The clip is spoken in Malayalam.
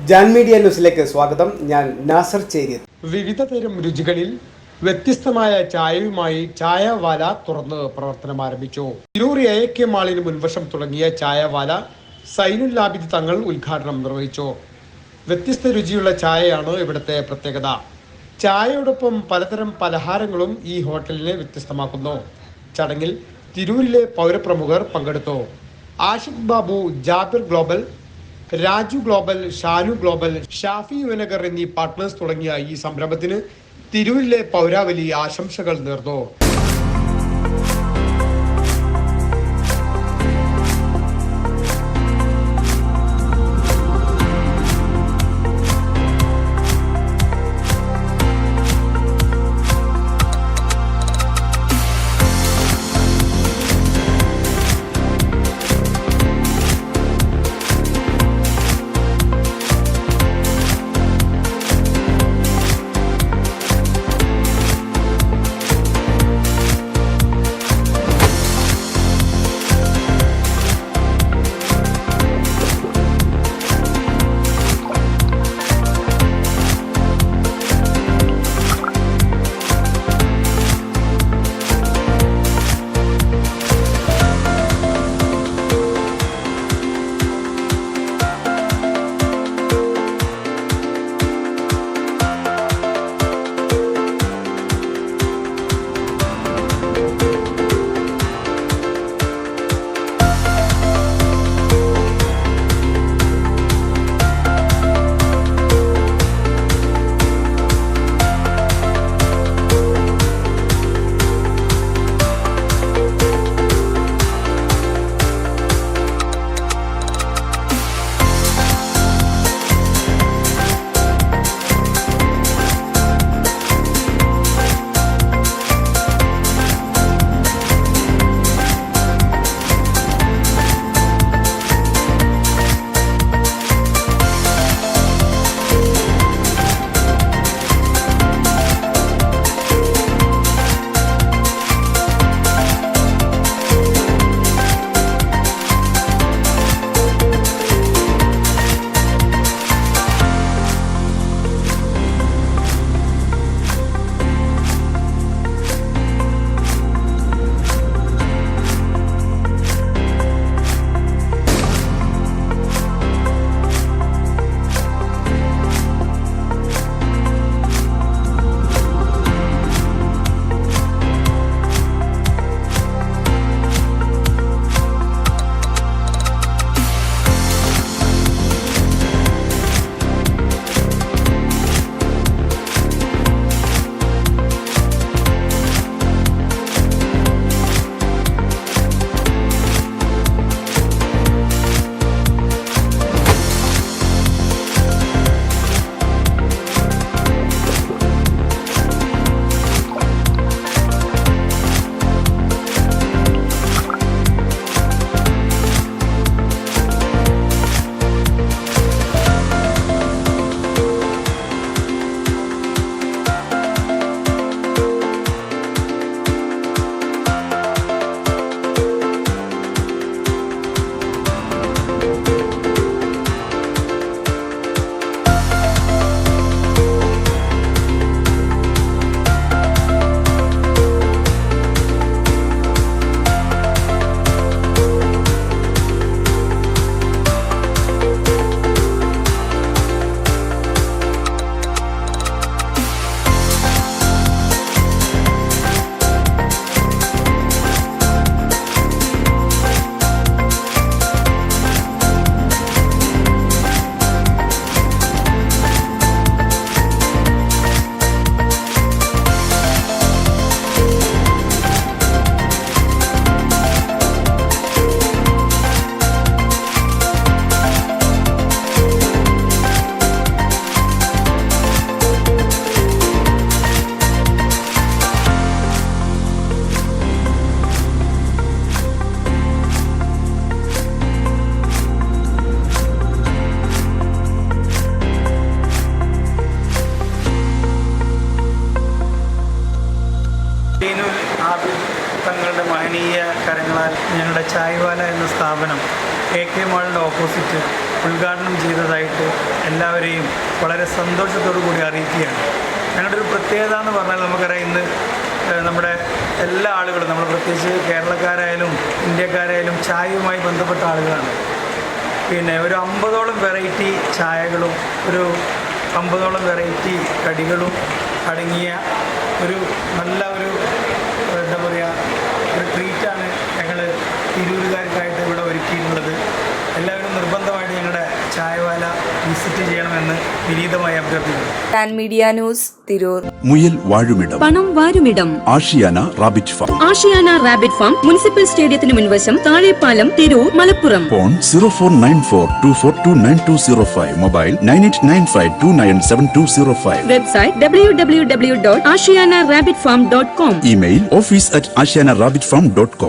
ജാൻ മീഡിയ ന്യൂസിലേക്ക് സ്വാഗതം. ഞാൻ നാസർ ചേരി. വിവിധ തരം രുചികളിൽ വ്യത്യസ്തമായ ചായയുമായി ചായവാല തുറന്ന് പ്രവർത്തനം ആരംഭിച്ചു. തിരൂർ AAK മാളിന് മുൻവശം തുടങ്ങിയ ചായവാല സൈനുൽ ആബിദ് തങ്ങൾ ഉദ്ഘാടനം നിർവഹിച്ചു. വ്യത്യസ്ത രുചിയുള്ള ചായയാണ് ഇവിടുത്തെ പ്രത്യേകത. ചായയോടൊപ്പം പലതരം പലഹാരങ്ങളും ഈ ഹോട്ടലിനെ വ്യത്യസ്തമാക്കുന്നു. ചടങ്ങിൽ തിരൂരിലെ പൗരപ്രമുഖർ പങ്കെടുത്തു. Ashiq Babu, Jabir global, Raju global, Shanu global, Shafi Yuvanagar എന്നീ പാർട്ട്നേഴ്സ് തുടങ്ങിയ ഈ സംരംഭത്തിന് തിരൂരിലെ പൗരാവലി ആശംസകൾ നേർന്നു. തങ്ങളുടെ മഹനീയ കരങ്ങളാൽ ഞങ്ങളുടെ ചായവാല എന്ന സ്ഥാപനം AK മാളിൻ്റെ ഓപ്പോസിറ്റ് ഉദ്ഘാടനം ചെയ്തതായിട്ട് എല്ലാവരെയും വളരെ സന്തോഷത്തോടു കൂടി അറിയിക്കുകയാണ്. ഞങ്ങളുടെ ഒരു പ്രത്യേകത എന്ന് പറഞ്ഞാൽ നമുക്കറിയാം, ഇന്ന് നമ്മുടെ എല്ലാ ആളുകളും, നമ്മൾ പ്രത്യേകിച്ച് കേരളക്കാരായാലും ഇന്ത്യക്കാരായാലും ചായയുമായി ബന്ധപ്പെട്ട ആളുകളാണ്. പിന്നെ ഒരു 50ഓളം വെറൈറ്റി ചായകളും ഒരു 50ഓളം വെറൈറ്റി കടികളും അടങ്ങിയ ഒരു നല്ല ഒരു എന്താ പറയുക ഒരു ട്രീറ്റാണ് ഞങ്ങൾ തിരൂരുകാർക്കായിട്ട് ഇവിടെ ഒരുക്കിയിട്ടുള്ളത്. എല്ലാവരും നിർബന്ധമായിട്ട് ഞങ്ങളുടെ ചായവാല വിസിറ്റ് ചെയ്യണമെന്ന് വിനീതമായി അഭ്യർത്ഥിക്കുന്നു. Pan media news, Tirur. മുയൽ വാഴുമിടം, പണം വാരുമിടം, Ashiyana rabbit farm. Ashiyana rabbit farm, municipal സ്റ്റേഡിയത്തിന് മുൻവശം, Thazhepalam, Tirur, Malappuram. Phone 049424290205. Mobile 9895297205. Website www.ashiyanarabbitfarm.com. Email office@ashiyanarabbitfarm.com.